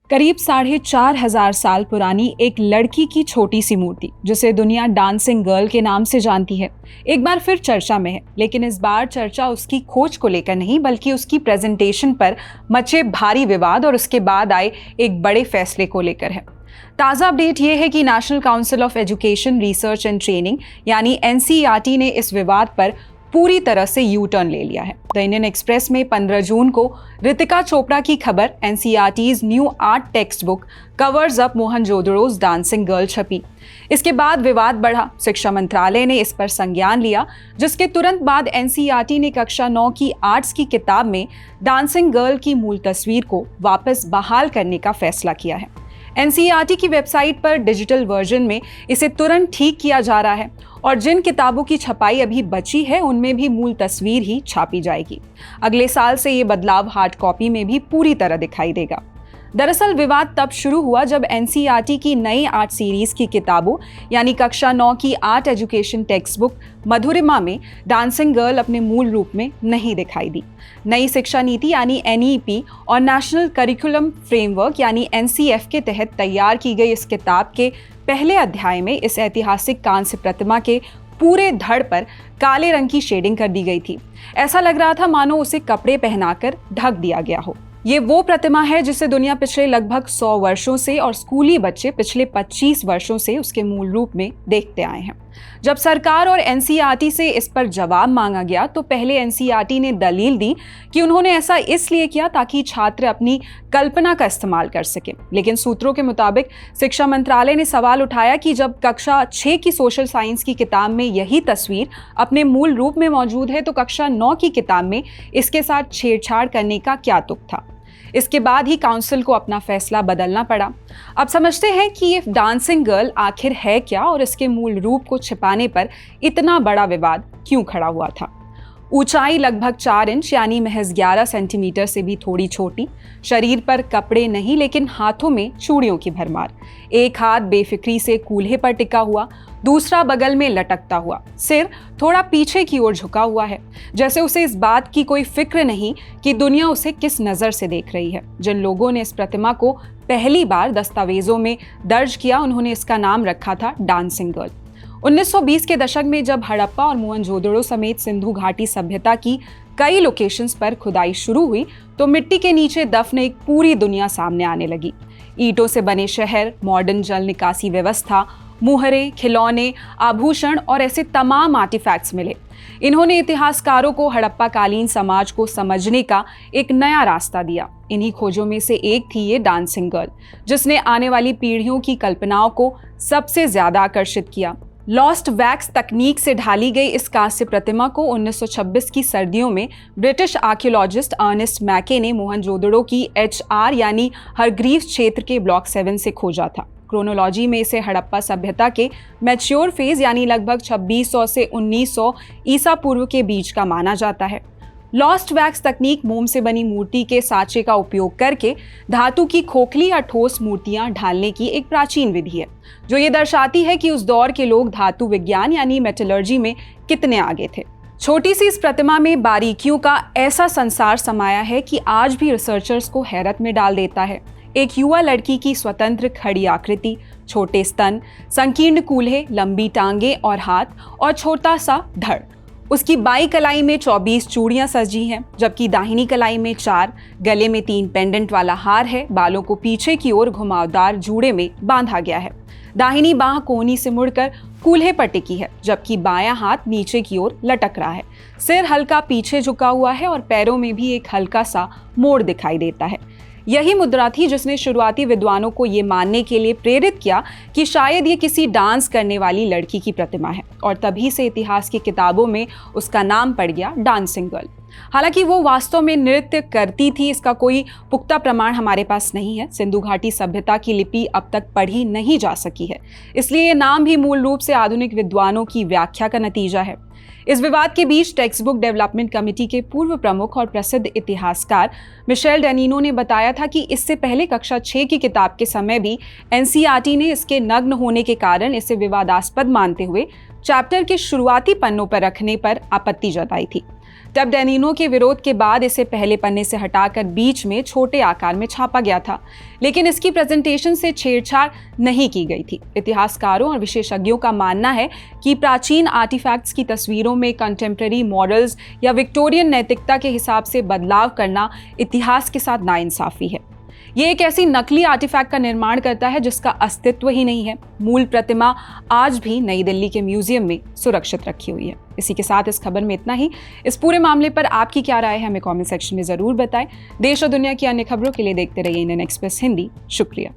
करीब 4,500 साल पुरानी एक लड़की की छोटी सी मूर्ति जिसे दुनिया डांसिंग गर्ल के नाम से जानती है, एक बार फिर चर्चा में है। लेकिन इस बार चर्चा उसकी खोज को लेकर नहीं, बल्कि उसकी प्रेजेंटेशन पर मचे भारी विवाद और उसके बाद आए एक बड़े फैसले को लेकर है। ताज़ा अपडेट ये है कि national council of education research and training यानी NCERT ने इस विवाद पर पूरी तरह से यू टर्न ले लिया है। द इंडियन एक्सप्रेस में 15 जून को रितिका चोपड़ा की खबर NCERT's new art textbook covers up Mohenjodaro's dancing girl छपी। इसके बाद विवाद बढ़ा। शिक्षा मंत्रालय ने इस पर संज्ञान लिया, जिसके तुरंत बाद NCERT ने कक्षा 9 की आर्ट्स की किताब में डांसिंग गर्ल की मूल तस्वीर को वापस बहाल करने का फैसला किया है। NCERT की वेबसाइट पर डिजिटल वर्जन में इसे तुरंत ठीक किया जा रहा है और जिन किताबों की छपाई अभी बची है उनमें भी मूल तस्वीर ही छापी जाएगी। अगले साल से ये बदलाव हार्ड कॉपी में भी पूरी तरह दिखाई देगा। दरअसल विवाद तब शुरू हुआ जब NCERT की नई आर्ट सीरीज की किताबों यानी कक्षा 9 की आर्ट एजुकेशन टेक्स्ट बुक मधुरिमा में डांसिंग गर्ल अपने मूल रूप में नहीं दिखाई दी। नई शिक्षा नीति यानी NEP और नेशनल करिकुलम फ्रेमवर्क यानी NCF के तहत तैयार की गई इस किताब के पहले अध्याय में इस ऐतिहासिक कांस्य प्रतिमा के पूरे धड़ पर काले रंग की शेडिंग कर दी गई थी। ऐसा लग रहा था मानो उसे कपड़े पहनाकर ढक दिया गया हो। ये वो प्रतिमा है जिसे दुनिया पिछले लगभग 100 वर्षों से और स्कूली बच्चे पिछले 25 वर्षों से उसके मूल रूप में देखते आए हैं। जब सरकार और NCERT से इस पर जवाब मांगा गया तो पहले NCERT ने दलील दी कि उन्होंने ऐसा इसलिए किया ताकि छात्र अपनी कल्पना का इस्तेमाल कर सके। लेकिन सूत्रों के मुताबिक शिक्षा मंत्रालय ने सवाल उठाया कि जब कक्षा 6 की सोशल साइंस की किताब में यही तस्वीर अपने मूल रूप में मौजूद है तो कक्षा 9 की किताब में इसके साथ छेड़छाड़ करने का क्या तुक था। इसके बाद ही काउंसिल को अपना फैसला बदलना पड़ा। अब समझते हैं कि ये डांसिंग गर्ल आखिर है क्या और इसके मूल रूप को छिपाने पर इतना बड़ा विवाद क्यों खड़ा हुआ था। ऊंचाई लगभग 4 इंच यानी महज 11 सेंटीमीटर से भी थोड़ी छोटी, शरीर पर कपड़े नहीं लेकिन हाथों में चूड़ियों की भरमार, एक हाथ बेफिक्री से कूल्हे पर टिका हुआ, दूसरा बगल में लटकता हुआ, सिर थोड़ा पीछे की ओर झुका हुआ है, जैसे उसे इस बात की कोई फिक्र नहीं कि दुनिया उसे किस नज़र से देख रही है। जिन लोगों ने इस प्रतिमा को पहली बार दस्तावेजों में दर्ज किया उन्होंने इसका नाम रखा था डांसिंग गर्ल। 1920 के दशक में जब हड़प्पा और मोहनजोदड़ो समेत सिंधु घाटी सभ्यता की कई लोकेशंस पर खुदाई शुरू हुई तो मिट्टी के नीचे दफन एक पूरी दुनिया सामने आने लगी। ईंटों से बने शहर, मॉडर्न जल निकासी व्यवस्था, मुहरे, खिलौने, आभूषण और ऐसे तमाम आर्टिफैक्ट्स मिले। इन्होंने इतिहासकारों को हड़प्पा कालीन समाज को समझने का एक नया रास्ता दिया। इन्हीं खोजों में से एक थी ये डांसिंग गर्ल, जिसने आने वाली पीढ़ियों की कल्पनाओं को सबसे ज्यादा आकर्षित किया। लॉस्ट वैक्स तकनीक से ढाली गई इस कांस्य प्रतिमा को 1926 की सर्दियों में ब्रिटिश आर्कियोलॉजिस्ट अर्नेस्ट मैके ने मोहनजोदड़ो की HR यानी हरग्रीव्स क्षेत्र के ब्लॉक 7 से खोजा था। क्रोनोलॉजी में इसे हड़प्पा सभ्यता के मैच्योर फेज यानी लगभग 2600 से 1900 ईसा पूर्व के बीच का माना जाता है। लॉस्ट वैक्स तकनीक मोम से बनी मूर्ति के साँचे का उपयोग करके धातु की खोखली या ठोस मूर्तियां ढालने की एक प्राचीन विधि है, जो ये दर्शाती है कि उस दौर के लोग धातु विज्ञान यानी मेटलर्जी में कितने आगे थे। छोटी सी इस प्रतिमा में बारीकियों का ऐसा संसार समाया है कि आज भी रिसर्चर्स को हैरत में डाल देता है। एक युवा लड़की की स्वतंत्र खड़ी आकृति, छोटे स्तन, संकीर्ण कूल्हे, लंबी टांगे और हाथ और छोटा सा धड़। उसकी बाई कलाई में 24 चूड़ियां सजी हैं, जबकि दाहिनी कलाई में 4, गले में 3 पेंडेंट वाला हार है, बालों को पीछे की ओर घुमावदार जूड़े में बांधा गया है। दाहिनी बांह कोहनी से मुड़कर कूल्हे पर टिकी है, जबकि बायां हाथ नीचे की ओर लटक रहा है। सिर हल्का पीछे झुका हुआ है और पैरों में भी एक हल्का सा मोड़ दिखाई देता है। यही मुद्रा थी जिसने शुरुआती विद्वानों को ये मानने के लिए प्रेरित किया कि शायद ये किसी डांस करने वाली लड़की की प्रतिमा है, और तभी से इतिहास की किताबों में उसका नाम पड़ गया डांसिंग गर्ल। हालांकि वो वास्तव में नृत्य करती थी, इसका कोई पुख्ता प्रमाण हमारे पास नहीं है। सिंधु घाटी सभ्यता की लिपि अब तक पढ़ी नहीं जा सकी है, इसलिए ये नाम भी मूल रूप से आधुनिक विद्वानों की व्याख्या का नतीजा है। इस विवाद के बीच टेक्स्ट बुक डेवलपमेंट कमेटी के पूर्व प्रमुख और प्रसिद्ध इतिहासकार मिशेल डेनिनो ने बताया था कि इससे पहले कक्षा 6 की किताब के समय भी NCERT ने इसके नग्न होने के कारण इसे विवादास्पद मानते हुए चैप्टर के शुरुआती पन्नों पर रखने पर आपत्ति जताई थी। तब डैनिनो के विरोध के बाद इसे पहले पन्ने से हटाकर बीच में छोटे आकार में छापा गया था, लेकिन इसकी प्रेजेंटेशन से छेड़छाड़ नहीं की गई थी। इतिहासकारों और विशेषज्ञों का मानना है कि प्राचीन आर्टिफैक्ट्स की तस्वीरों में कंटेम्प्रेरी मॉरल्स या विक्टोरियन नैतिकता के हिसाब से बदलाव करना इतिहास के साथ नाइंसाफी है। ये एक ऐसी नकली आर्टिफैक्ट का निर्माण करता है जिसका अस्तित्व ही नहीं है। मूल प्रतिमा आज भी नई दिल्ली के म्यूजियम में सुरक्षित रखी हुई है। इसी के साथ इस खबर में इतना ही। इस पूरे मामले पर आपकी क्या राय है हमें कमेंट सेक्शन में जरूर बताएं। देश और दुनिया की अन्य खबरों के लिए देखते रहिए इंडियन एक्सप्रेस हिंदी। शुक्रिया।